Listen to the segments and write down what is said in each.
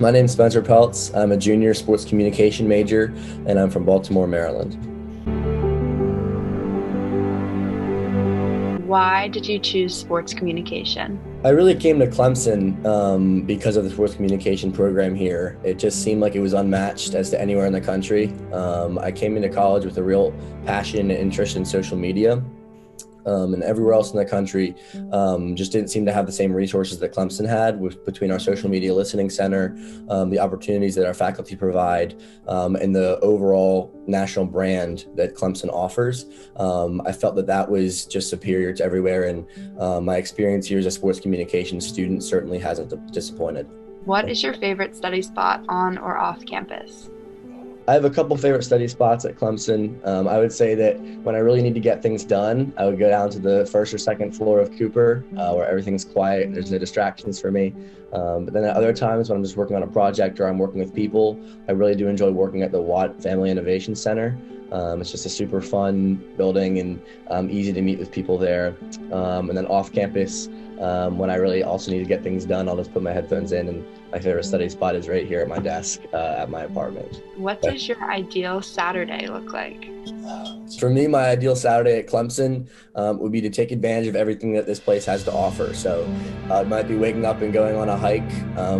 My name's Spencer Peltz. I'm a junior sports communication major, and I'm from Baltimore, Maryland. Why did you choose sports communication? I really came to Clemson because of the sports communication program here. It just seemed like it was unmatched as to anywhere in the country. I came into college with a real passion and interest in social media. And everywhere else in the country just didn't seem to have the same resources that Clemson had between our social media listening center, the opportunities that our faculty provide, and the overall national brand that Clemson offers. I felt that was just superior to everywhere, and my experience here as a sports communications student certainly hasn't disappointed. What is your favorite study spot on or off campus? I have a couple favorite study spots at Clemson. I would say that when I really need to get things done, I would go down to the first or second floor of Cooper, where everything's quiet. There's no distractions for me. But then at other times when I'm just working on a project or I'm working with people, I really do enjoy working at the Watt Family Innovation Center. It's just a super fun building and easy to meet with people there. And then off campus, when I really also need to get things done, I'll just put my headphones in, and my favorite study spot is right here at my desk at my apartment. What does your ideal Saturday look like? For me, my ideal Saturday at Clemson would be to take advantage of everything that this place has to offer. So I might be waking up and going on a hike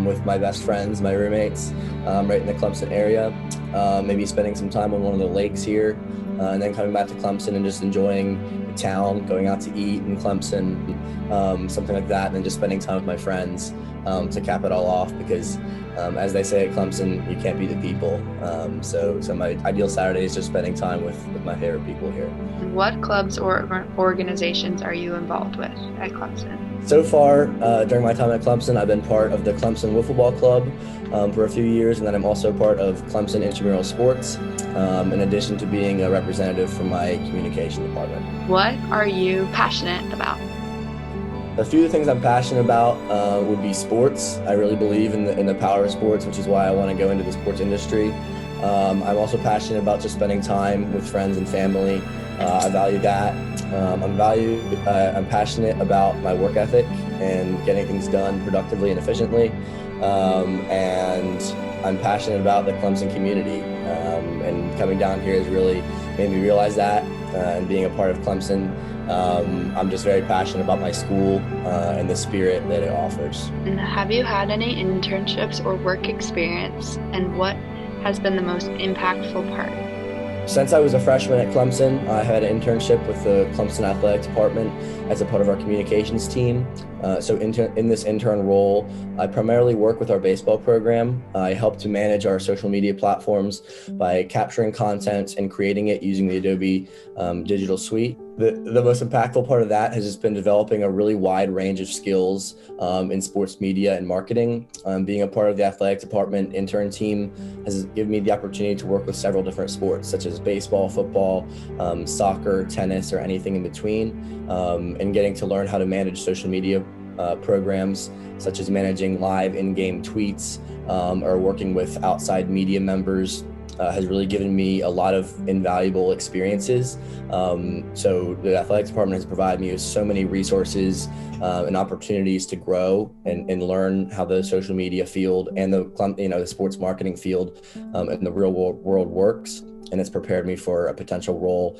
with my best friends, my roommates, right in the Clemson area. Maybe spending some time on one of the lakes here, and then coming back to Clemson and just enjoying the town, going out to eat in Clemson, something like that, and then just spending time with my friends to cap it all off, because as they say at Clemson, you can't beat the people. So my ideal Saturday is just spending time with my favorite people here. What clubs or organizations are you involved with at Clemson? So far, during my time at Clemson, I've been part of the Clemson Wiffle Ball Club for a few years, and then I'm also part of Clemson Intramural Sports, in addition to being a representative for my communication department. What are you passionate about? A few of the things I'm passionate about would be sports. I really believe in the power of sports, which is why I want to go into the sports industry. I'm also passionate about just spending time with friends and family. I value that. I'm passionate about my work ethic and getting things done productively and efficiently. And I'm passionate about the Clemson community. And coming down here has really made me realize that. And being a part of Clemson, I'm just very passionate about my school and the spirit that it offers. And have you had any internships or work experience, and what has been the most impactful part? Since I was a freshman at Clemson, I had an internship with the Clemson Athletic Department as a part of our communications team. So in this intern role, I primarily work with our baseball program. I help to manage our social media platforms by capturing content and creating it using the Adobe Digital Suite. The most impactful part of that has just been developing a really wide range of skills in sports media and marketing. Being a part of the athletic department intern team has given me the opportunity to work with several different sports, such as baseball, football, soccer, tennis, or anything in between, and getting to learn how to manage social media programs, such as managing live in-game tweets or working with outside media members. Has really given me a lot of invaluable experiences. So the athletics department has provided me with so many resources and opportunities to grow and learn how the social media field and the sports marketing field in the real world works. And it's prepared me for a potential role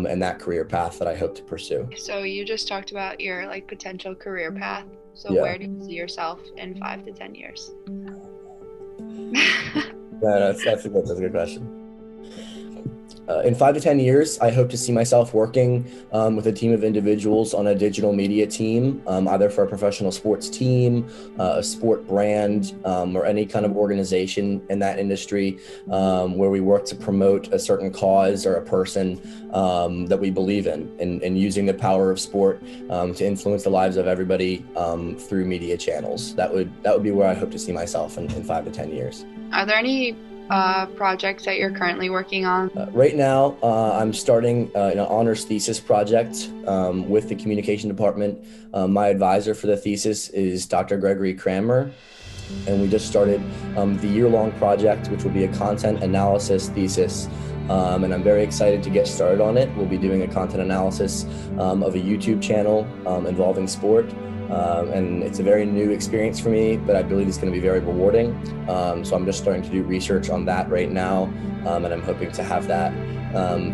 in that career path that I hope to pursue. So you just talked about your potential career path. So Yeah. Where do you see yourself in 5 to 10 years? No, that's a good question. In 5 to 10 years, I hope to see myself working with a team of individuals on a digital media team, either for a professional sports team, a sport brand, or any kind of organization in that industry where we work to promote a certain cause or a person that we believe in, and using the power of sport to influence the lives of everybody through media channels. That would be where I hope to see myself in 5 to 10 years. Are there any projects that you're currently working on? Right now, I'm starting an honors thesis project with the communication department. My advisor for the thesis is Dr. Gregory Kramer, and we just started the year-long project, which will be a content analysis thesis. And I'm very excited to get started on it. We'll be doing a content analysis of a YouTube channel involving sport. And it's a very new experience for me, but I believe it's going to be very rewarding. So I'm just starting to do research on that right now, and I'm hoping to have that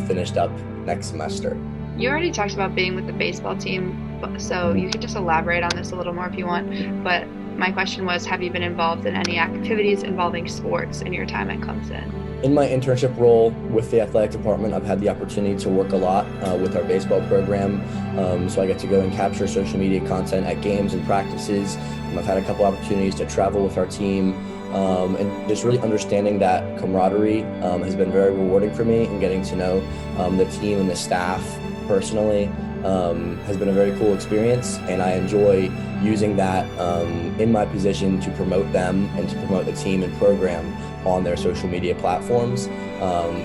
finished up next semester. You already talked about being with the baseball team, so you could just elaborate on this a little more if you want. But my question was, have you been involved in any activities involving sports in your time at Clemson? In my internship role with the athletic department, I've had the opportunity to work a lot with our baseball program. So I get to go and capture social media content at games and practices. I've had a couple opportunities to travel with our team. And just really understanding that camaraderie has been very rewarding for me, and getting to know the team and the staff personally has been a very cool experience, and I enjoy using that in my position to promote them and to promote the team and program on their social media platforms.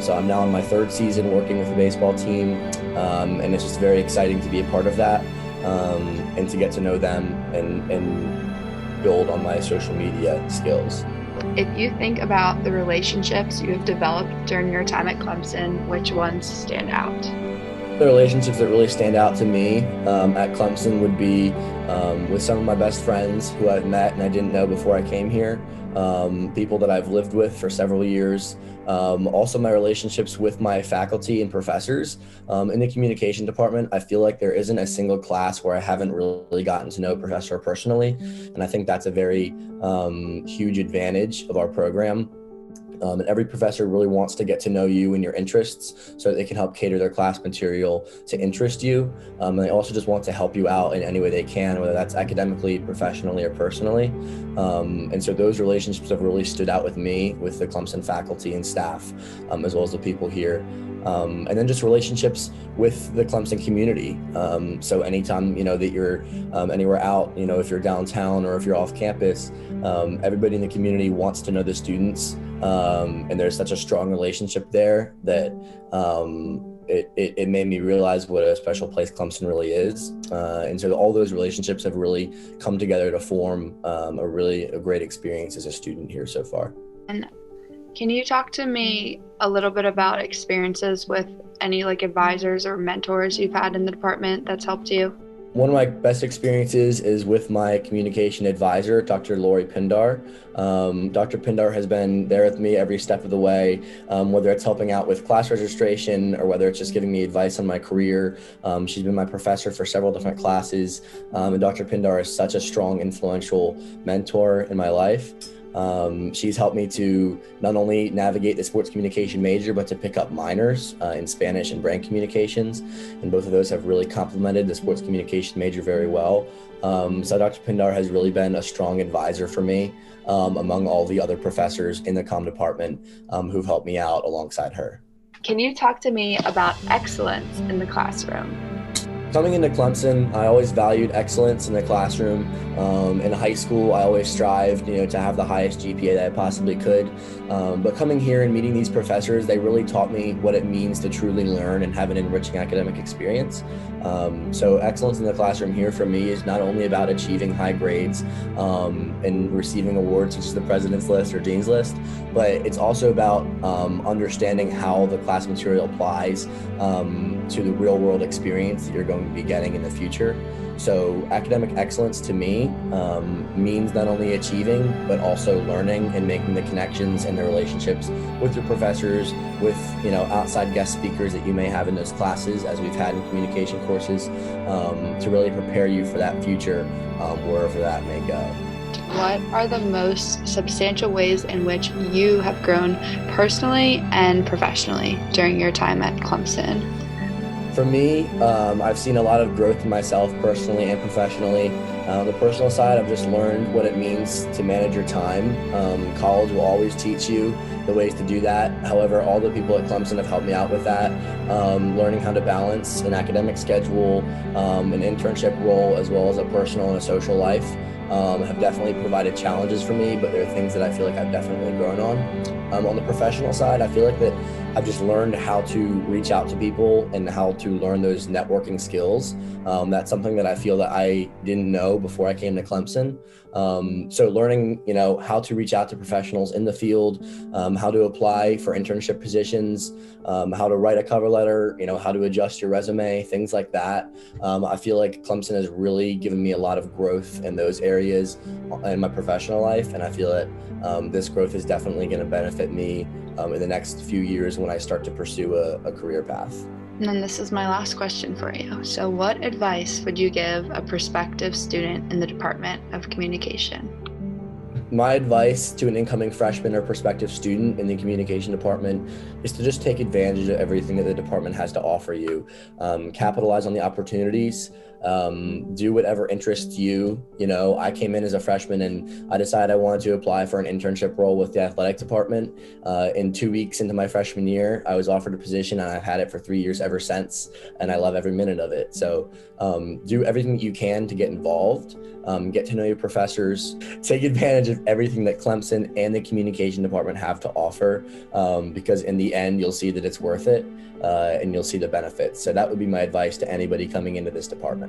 So I'm now in my third season working with the baseball team, and it's just very exciting to be a part of that, and to get to know them and build on my social media skills. If you think about the relationships you have developed during your time at Clemson, which ones stand out? The relationships that really stand out to me at Clemson would be with some of my best friends who I've met and I didn't know before I came here, people that I've lived with for several years, also my relationships with my faculty and professors. In the communication department, I feel like there isn't a single class where I haven't really gotten to know a professor personally, and I think that's a very huge advantage of our program. And every professor really wants to get to know you and your interests so that they can help cater their class material to interest you. And they also just want to help you out in any way they can, whether that's academically, professionally, or personally. And so those relationships have really stood out with me, with the Clemson faculty and staff, as well as the people here. And then just relationships with the Clemson community. So anytime, that you're anywhere out, if you're downtown or if you're off campus, everybody in the community wants to know the students. And there's such a strong relationship there that it made me realize what a special place Clemson really is. And so all those relationships have really come together to form a great experience as a student here so far. And can you talk to me a little bit about experiences with any advisors or mentors you've had in the department that's helped you? One of my best experiences is with my communication advisor, Dr. Lori Pindar. Dr. Pindar has been there with me every step of the way, whether it's helping out with class registration or whether it's just giving me advice on my career. She's been my professor for several different classes, and Dr. Pindar is such a strong, influential mentor in my life. She's helped me to not only navigate the sports communication major, but to pick up minors in Spanish and brand communications. And both of those have really complemented the sports communication major very well. So Dr. Pindar has really been a strong advisor for me among all the other professors in the Comm department who've helped me out alongside her. Can you talk to me about excellence in the classroom? Coming into Clemson, I always valued excellence in the classroom. In high school, I always strived, to have the highest GPA that I possibly could. But coming here and meeting these professors, they really taught me what it means to truly learn and have an enriching academic experience. So excellence in the classroom here for me is not only about achieving high grades and receiving awards such as the President's List or Dean's List, but it's also about understanding how the class material applies to the real world experience that you're going to be getting in the future. So academic excellence to me means not only achieving, but also learning and making the connections and the relationships with your professors, with outside guest speakers that you may have in those classes, as we've had in communication courses, to really prepare you for that future, wherever that may go. What are the most substantial ways in which you have grown personally and professionally during your time at Clemson? For me, I've seen a lot of growth in myself personally and professionally. On the personal side, I've just learned what it means to manage your time. College will always teach you the ways to do that. However, all the people at Clemson have helped me out with that. Learning how to balance an academic schedule, an internship role, as well as a personal and a social life have definitely provided challenges for me, but there are things that I feel like I've definitely grown on. On the professional side, I feel like that I've just learned how to reach out to people and how to learn those networking skills. That's something that I feel that I didn't know before I came to Clemson. So learning, how to reach out to professionals in the field, how to apply for internship positions, how to write a cover letter, how to adjust your resume, things like that. I feel like Clemson has really given me a lot of growth in those areas in my professional life. And I feel that this growth is definitely going to benefit me in the next few years when I start to pursue a career path. And then this is my last question for you. So what advice would you give a prospective student in the Department of Communication? My advice to an incoming freshman or prospective student in the communication department is to just take advantage of everything that the department has to offer you. Capitalize on the opportunities. Do whatever interests you. I came in as a freshman and I decided I wanted to apply for an internship role with the athletic department. In 2 weeks into my freshman year, I was offered a position and I've had it for 3 years ever since, and I love every minute of it. So do everything that you can to get involved, get to know your professors, take advantage of everything that Clemson and the communication department have to offer, because in the end, you'll see that it's worth it, and you'll see the benefits. So that would be my advice to anybody coming into this department.